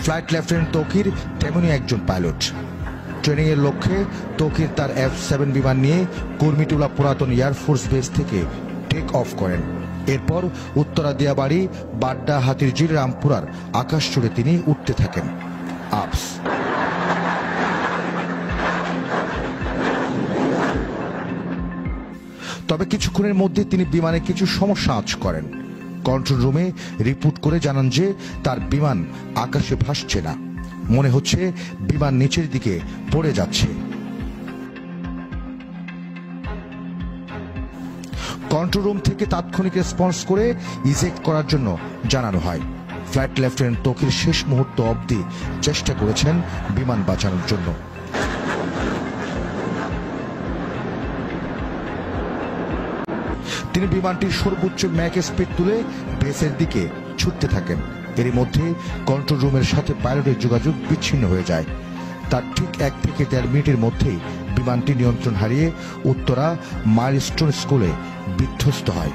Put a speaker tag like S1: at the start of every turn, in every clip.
S1: Flight lieutenant Tauqir তেমনই একজন pilot. Training এর লক্ষ্যে তৌকির তার F-7 বিমান নিয়ে কুর্মিটোলা পুরাতন এয়ারফোর্স বেস থেকে টেক অফ করেন। এরপর উত্তরা দিয়াবাড়ি, বাড্ডা, হাতিরঝিল, রামপুরার আকাশ জুড়ে তিনি উঠতে থাকেন। আপস তবে কিছুক্ষণের মধ্যে তিনি বিমানে কিছু সমস্যা আঁচ করেন। কন্ট্রোল রুমে রিপোর্ট করে জানান যে তার বিমান আকাশে ভাসছে না, মনে হচ্ছে বিমান নিচের দিকে পড়ে যাচ্ছে। কন্ট্রোল রুম থেকে তাৎক্ষণিক রেসপন্স করে ইজেক্ট করার জন্য জানানো হয়। ফ্লাইট লেফটেন্যান্ট তৌকির শেষ মুহূর্ত অবধি চেষ্টা করেছেন বিমান বাঁচানোর জন্য। তিনি বিমানটির সর্বোচ্চ ম্যাক স্পিড তুলে বেসের দিকে ছুটতে থাকেন। এরই মধ্যে কন্ট্রোল রুমের সাথে পাইলটের যোগাযোগ বিচ্ছিন্ন হয়ে যায়। তার ঠিক 1 থেকে 1.5 মিনিটের মধ্যেই বিমানটি নিয়ন্ত্রণ হারিয়ে উত্তরা মাইলস্টোন স্কুলে বিধ্বস্ত হয়।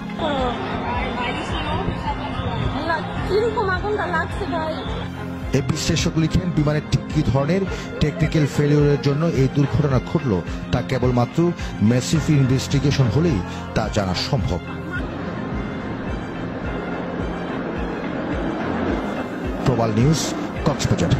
S1: এই বিশ্লেষক লিখেন, বিমানের ঠিক কী ধরনের টেকনিক্যাল ফেলিওরের জন্য এই দুর্ঘটনা ঘটল তা কেবলমাত্র ম্যাসিভ ইনভেস্টিগেশন হলেই তা জানা সম্ভব। প্রবাল নিউজ, কক্সবাজার।